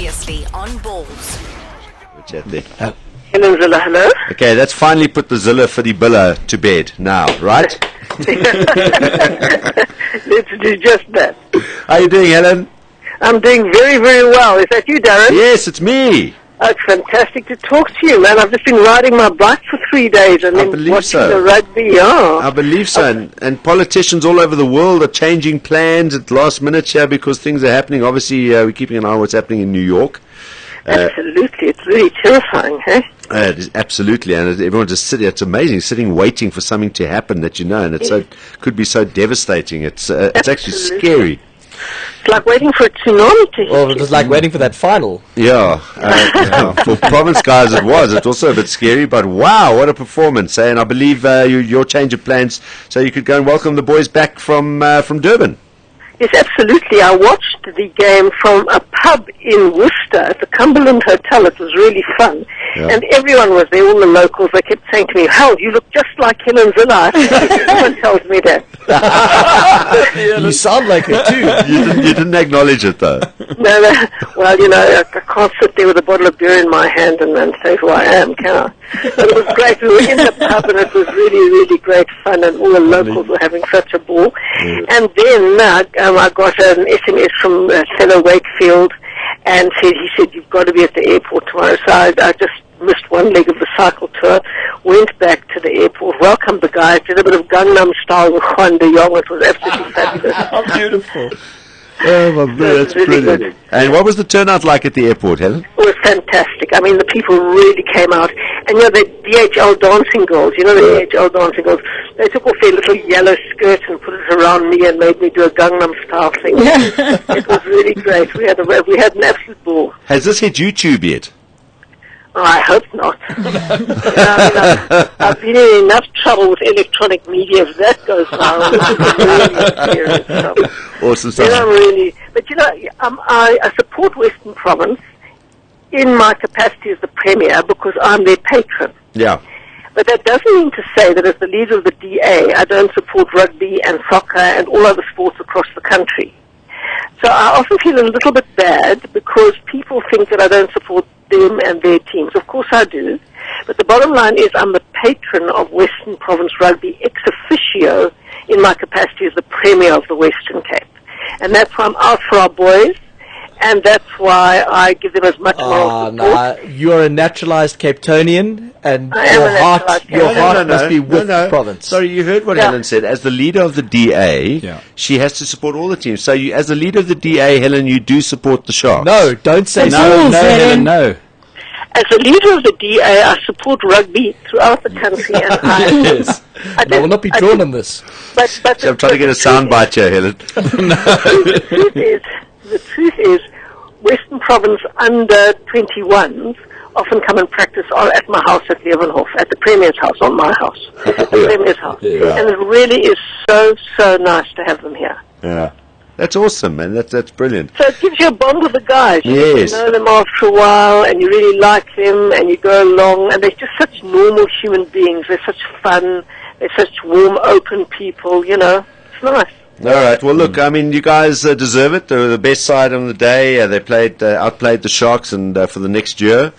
Previously on Ballz. Chat there. Helen Zille, hello. Okay, that's finally put the Zille for the Billa to bed now, right? Let's do just that. How are you doing, Helen? I'm doing very, very well. Is that you, Darren? Yes, it's me. Oh, it's fantastic to talk to you, man. I've just been riding my bike for 3 days and then watching the rugby. Yeah. I believe so. And politicians all over the world are changing plans at the last minute here because things are happening. Obviously, we're keeping an eye on what's happening in New York. Absolutely. It's really terrifying, hey? It is absolutely, and everyone just sitting. It's amazing, sitting waiting for something to happen that you know, and it could be so devastating. It's actually scary. It's like waiting for a tsunami to hit. Well, it was like waiting for that final. Yeah, for Province guys it was. It's also a bit scary, but wow, what a performance! And I believe your change of plans, so you could go and welcome the boys back from Durban. Yes, absolutely. I watched the game from a pub in Worcester at the Cumberland Hotel. It was really fun. Yeah. And everyone was there, all the locals. They kept saying to me, "Hal, you look just like Helen Zille." Everyone tells me that. You sound like it too. You didn't acknowledge it though. No. Well, you know, I can't sit there with a bottle of beer in my hand and say who I am, can I? But it was great. We were in the pub and it was really, really great fun, and all the locals were having such a ball. Yeah. And then I got an SMS from fellow Wakefield, and he said, "You've got to be at the airport tomorrow." So I just missed one leg of the cycle tour, went back to the airport, welcomed the guys, did a bit of Gangnam style with Juan de Jong. It was absolutely fabulous. How beautiful. Oh, my God, that's really brilliant. Good. And what was the turnout like at the airport, Helen? It was fantastic. I mean, the people really came out. And, you know, the DHL dancing girls, they took off their little yellow skirts and put it around me and made me do a Gangnam style thing. It was really great. We had an absolute ball. Has this hit YouTube yet? Oh, I hope not. I've been in enough trouble with electronic media. If that goes viral, it's really serious trouble. Awesome stuff. But you know, I support Western Province in my capacity as the Premier because I'm their patron. Yeah. But that doesn't mean to say that as the leader of the DA, I don't support rugby and soccer and all other sports across the country. So I often feel a little bit bad because people think that I don't support them and their teams. Of course I do. But the bottom line is I'm the patron of Western Province Rugby ex officio in my capacity as the Premier of the Western Cape. And that's why I'm out for our boys. And that's why I give them as much moral support. You are a naturalized Cape Townian, and your heart must be with Province. Sorry, you heard what Helen said. As the leader of the DA, she has to support all the teams. So as the leader of the DA, Helen, you do support the Sharks. No, don't say no, Helen, no. As the leader of the DA, I support rugby throughout the country. And I will not be drawn on this. But I'm trying to get a soundbite here, Helen. The truth is, Western Province under 21s often come and practice at my house at Leeuwenhof, at the Premier's house, on my house, at the Premier's house. Yeah. And it really is so, so nice to have them here. Yeah. That's awesome, man. That's brilliant. So it gives you a bond with the guys. Yes. You know them after a while, and you really like them, and you go along, and they're just such normal human beings. They're such fun. They're such warm, open people, you know. It's nice. All right. Well, look, I mean, you guys deserve it. They were the best side on the day. They outplayed the Sharks, and for the next year,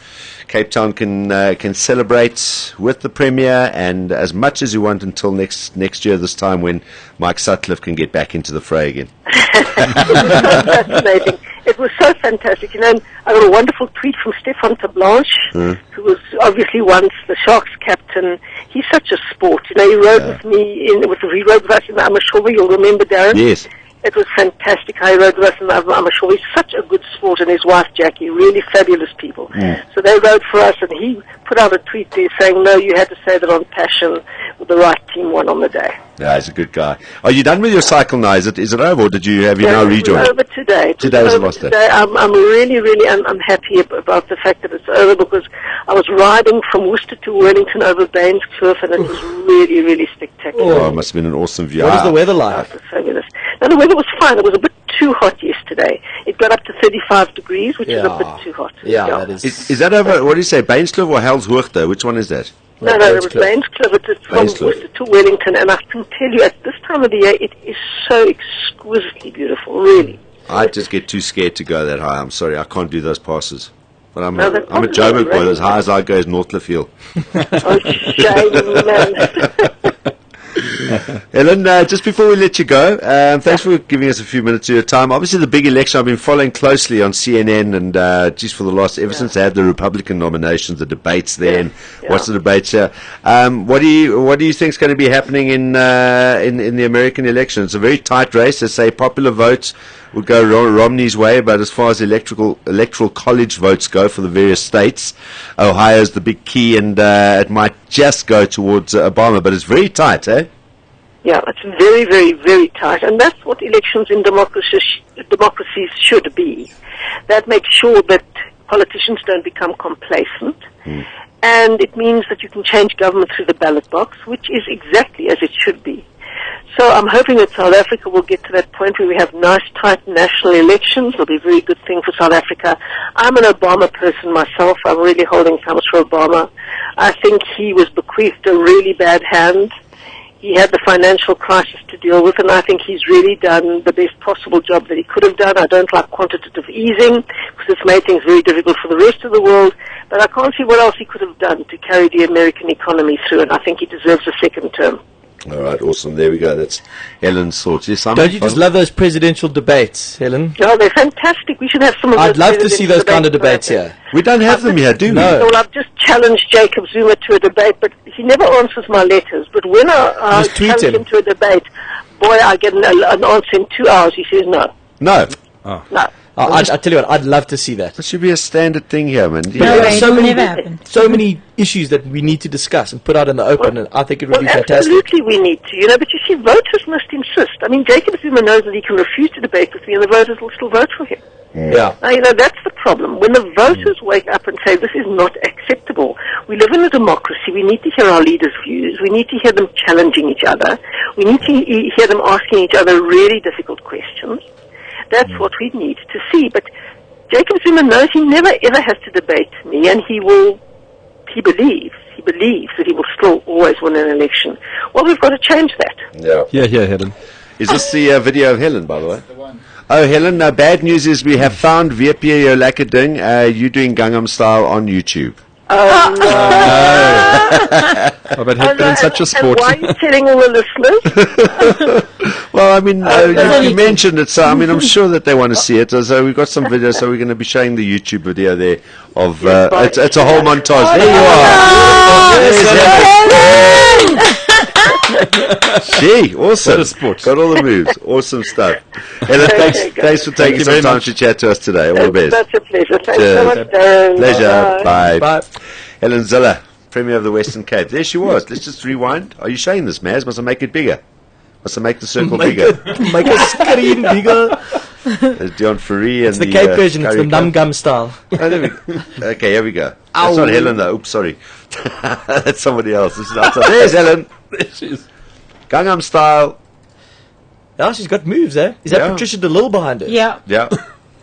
Cape Town can celebrate with the Premier and as much as you want until next year, this time when Mike Sutcliffe can get back into the fray again. It was so fascinating. It was so fantastic. You know, I got a wonderful tweet from Stefan Tablanche, who was obviously once the Sharks captain. He's such a sport. You know, he rode with me he rode with us in the Amashovi. You'll remember, Darren? Yes. It was fantastic how he rode with us in the Amashovi. He's such a good sport, and his wife Jackie, really fabulous people. So they rode for us, and he put out a tweet there saying, "No, you had to say that on passion with the right team won on the day." Yeah, he's a good guy. Are you done with your cycle now? Is it over, or have you now rejoined? It's over today. Today was the last day. I'm really I'm happy about the fact that it's over because I was riding from Worcester to Wellington over Baines Cliff, and it was really, really spectacular. Oh, it must have been an awesome view. What was the weather like? It was fabulous. No, the weather was fine. It was a bit too hot yesterday. It got up to 35 degrees, which is a bit too hot. Yeah, that is. Is that over, what do you say, Bainskloof or Helshoogte? Which one is that? No, it was Bainskloof. It's from Worcester to Wellington, and I can tell you, at this time of the year, it is so exquisitely beautiful, really. I just get too scared to go that high. I'm sorry, I can't do those passes. But I'm No, a Joburg boy. right. As high as I go is Northfield. Oh, shame, man. Helen, just before we let you go, thanks for giving us a few minutes of your time. Obviously, the big election I've been following closely on CNN, and just for the last ever since they had the Republican nominations, the debates there, and what's the debates here. What do you think is going to be happening in the American election? It's a very tight race. They say popular votes would go Romney's way, but as far as electoral college votes go for the various states, Ohio's the big key, and it might just go towards Obama, but it's very tight, eh? Yeah, it's very, very, very tight, and that's what elections in democracies should be. That makes sure that politicians don't become complacent, and it means that you can change government through the ballot box, which is exactly as it should be. So I'm hoping that South Africa will get to that point where we have nice, tight national elections. It'll be a very good thing for South Africa. I'm an Obama person myself. I'm really holding thumbs for Obama. I think he was bequeathed a really bad hand. He had the financial crisis to deal with, and I think he's really done the best possible job that he could have done. I don't like quantitative easing because it's made things very difficult for the rest of the world, but I can't see what else he could have done to carry the American economy through, and I think he deserves a second term. All right, awesome. There we go. That's Helen's thoughts. Yes, don't you just love those presidential debates, Helen? No, they're fantastic. We should have some of those. I'd love to see those kind of debates here. We don't have them here, do we? No. Well, I've just challenged Jacob Zuma to a debate, but he never answers my letters. But when I challenge him to a debate, boy, I get an answer in 2 hours. He says no. No. Oh. No. I tell you what, I'd love to see that. That should be a standard thing here, man. So many issues that we need to discuss and put out in the open, and I think it would be fantastic. Absolutely we need to, but you see, voters must insist. I mean, Jacob Zuma knows that he can refuse to debate with me and the voters will still vote for him. Yeah. Now, that's the problem. When the voters wake up and say, this is not acceptable, we live in a democracy, we need to hear our leaders' views, we need to hear them challenging each other, we need to hear them asking each other really difficult questions. That's what we need to see. But Jacob Zuma knows he never ever has to debate me, and he believes that he will still always win an election. Well, we've got to change that. Yeah, Helen. Is this the video of Helen, by the way? The one. Oh, Helen, bad news is we have found Viepie Yolaka Ding, you doing Gangnam Style on YouTube. Oh, no. But Helen's such a sport. And why are you telling all the listeners? Well, I mean, you mentioned it, so I mean, I'm sure that they want to see it. So we've got some video, so we're going to be showing the YouTube video there of, it's a whole montage. There you are. Gee, awesome. What a sport. Got all the moves. Awesome stuff. Helen, thanks for taking some time to chat to us today. All the best. Such a pleasure. Thanks so much, Darren. Pleasure. Bye. Bye. Helen Zille, Premier of the Western Cape. There she was. Let's just rewind. Are you showing this, Maz? Must I make it bigger? Must I make the circle bigger? Make a screen bigger. There's Dion Fourie and the Cape version. It's the Namgam style. Oh, there we go. Okay, here we go. That's not Helen, though. Oops, sorry. That's somebody else. This is outside. There's Helen. There she is. Gangnam Style. Oh, she's got moves, eh? Is that Patricia DeLille behind her? Yeah. Yeah.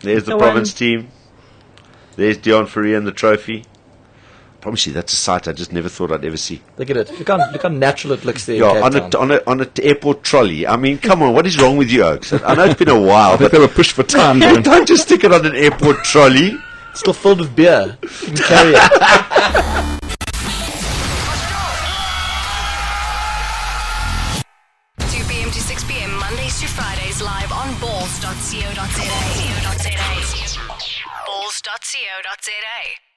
There's the province team. There's Dion Fourie and the trophy. I promise you, that's a sight I just never thought I'd ever see. Look at it. Look how natural it looks there. Yeah, on an airport trolley. I mean, come on, what is wrong with you, Oaks? I know it's been a while, but they were pushed for time. Don't just stick it on an airport trolley. It's still filled with beer. You can carry it. 2 p.m. to 6 p.m. Mondays to Fridays live on Ballz.co.za. Ballz.co.za.